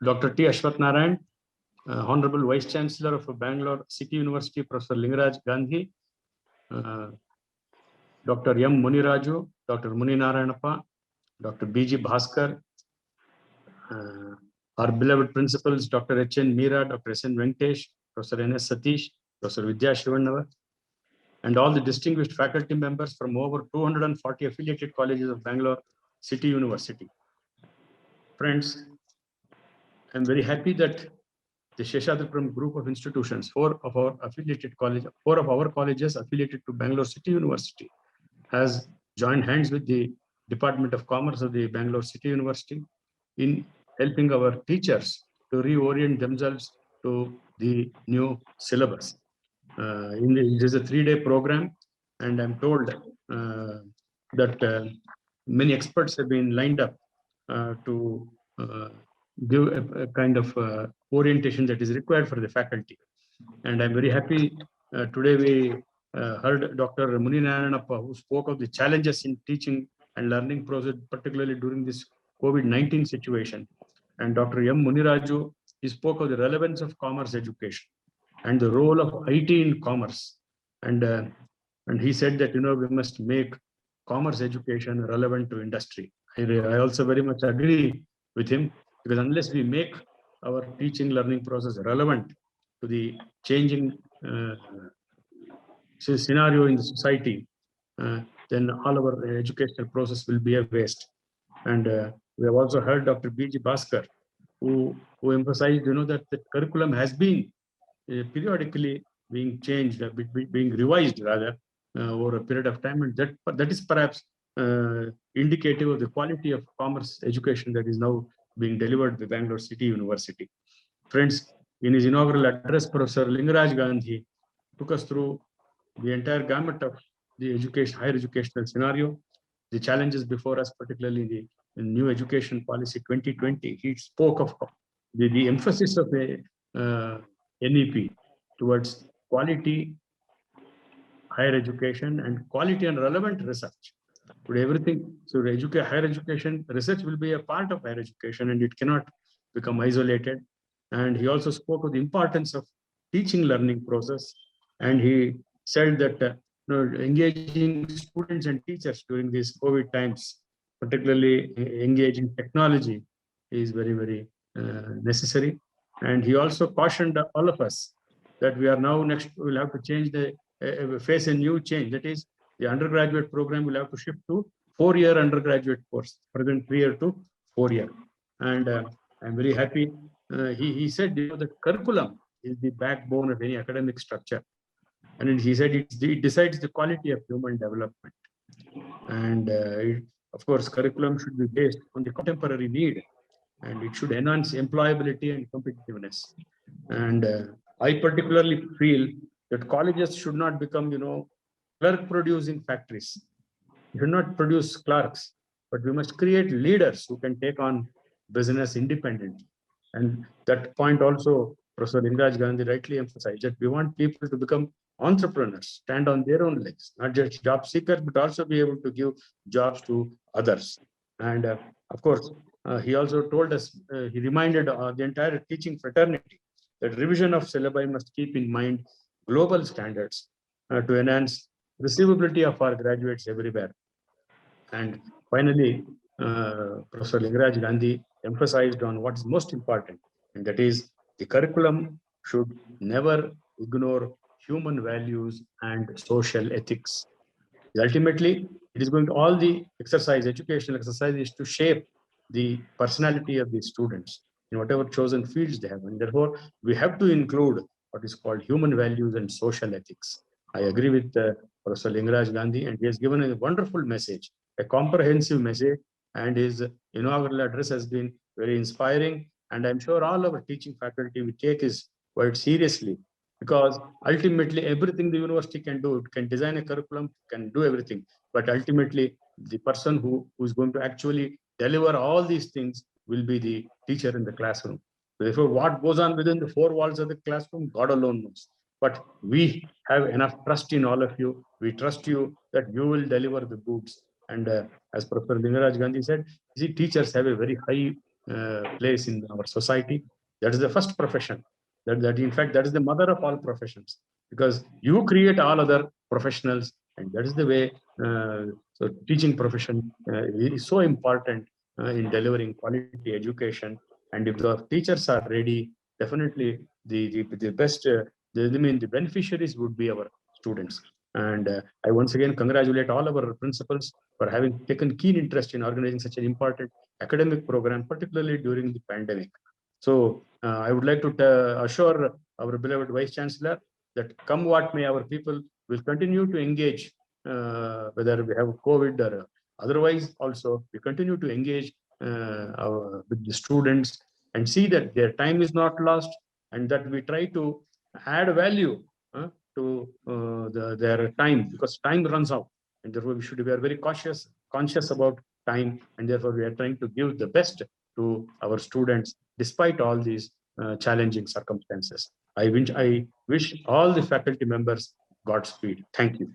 Dr. T. Ashwath Narayan, Honorable Vice Chancellor of Bangalore City University, Professor Lingaraj Gandhi, Dr. M. Muniraju, Dr. Muni Narayanappa, Dr. B.G. Bhaskar, our beloved principals, Dr. H.N. Meera, Dr. S.N. Venkatesh, Professor N.S. Satish, Professor Vidya Shivannava, and all the distinguished faculty members from over 240 affiliated colleges of Bangalore City University. Friends, I'm very happy that the Seshadripuram group of institutions, four of our colleges affiliated to Bangalore City University, has joined hands with the Department of Commerce of the Bangalore City University in helping our teachers to reorient themselves to the new syllabus. It is a 3-day program, and I'm told that many experts have been lined up to give a kind of orientation that is required for the faculty. And I'm very happy today we heard Dr. Muni Narayanappa, who spoke of the challenges in teaching and learning process, particularly during this COVID-19 situation. And Dr. M. Muniraju, he spoke of the relevance of commerce education and the role of IT in commerce. And he said that, we must make commerce education relevant to industry. I also very much agree with him, because unless we make our teaching learning process relevant to the changing scenario in the society, then all our educational process will be a waste. And we have also heard Dr. B.G. Bhaskar, who emphasized, that the curriculum has been periodically being changed, being revised rather, over a period of time, and that is perhaps indicative of the quality of commerce education that is now being delivered by Bangalore City University. Friends, in his inaugural address, Professor Lingaraj Gandhi took us through the entire gamut of the higher educational scenario, the challenges before us, particularly in new education policy 2020. He spoke of the emphasis of the NEP towards quality higher education and quality and relevant research. Today, everything, so higher education research will be a part of higher education, and it cannot become isolated. And he also spoke of the importance of teaching learning process, and he said that engaging students and teachers during these COVID times, particularly engaging technology, is very, very necessary. And he also cautioned all of us that we are now we'll have to change face a new change. That is, the undergraduate program will have to shift to 4-year undergraduate course, present 3-year to 4-year. And I'm very happy. He said, the curriculum is the backbone of any academic structure. And he said it decides the quality of human development. And of course, curriculum should be based on the contemporary need, and it should enhance employability and competitiveness. And I particularly feel that colleges should not become, clerk producing factories. We should not produce clerks, but we must create leaders who can take on business independently. And that point also, Professor Lingaraj Gandhi rightly emphasized, that we want people to become entrepreneurs, stand on their own legs, not just job seekers, but also be able to give jobs to others. And of course, he also told us, he reminded the entire teaching fraternity that revision of syllabi must keep in mind global standards to enhance receivability of our graduates everywhere. And finally, Professor Lingaraj Gandhi emphasized on what is most important, and that is the curriculum should never ignore human values and social ethics. Ultimately, it is going to all the educational exercise is to shape the personality of the students in whatever chosen fields they have. And therefore, we have to include what is called human values and social ethics. I agree with Professor Lingaraj Gandhi, and he has given a wonderful message, a comprehensive message, and his inaugural address has been very inspiring. And I'm sure all our teaching faculty will take his word seriously, because ultimately everything the university can do, it can design a curriculum, can do everything, but ultimately the person who is going to actually deliver all these things will be the teacher in the classroom. Therefore, what goes on within the four walls of the classroom, God alone knows. But we have enough trust in all of you. We trust you that you will deliver the goods. And as Professor Lingaraj Gandhi said, teachers have a very high place in our society. That is the first profession. That in fact, that is the mother of all professions, because you create all other professionals, and that is the way. So teaching profession is so important in delivering quality education. And if the teachers are ready, definitely the best, the beneficiaries would be our students. And I once again congratulate all our principals for having taken keen interest in organizing such an important academic program, particularly during the pandemic. So I would like to assure our beloved Vice Chancellor that come what may, our people will continue to engage, whether we have COVID or otherwise. Also, we continue to engage with the students and see that their time is not lost, and that we try to add value to their time, because time runs out, and therefore we are very conscious about time, and therefore we are trying to give the best to our students despite all these challenging circumstances. I wish all the faculty members Godspeed. Thank you.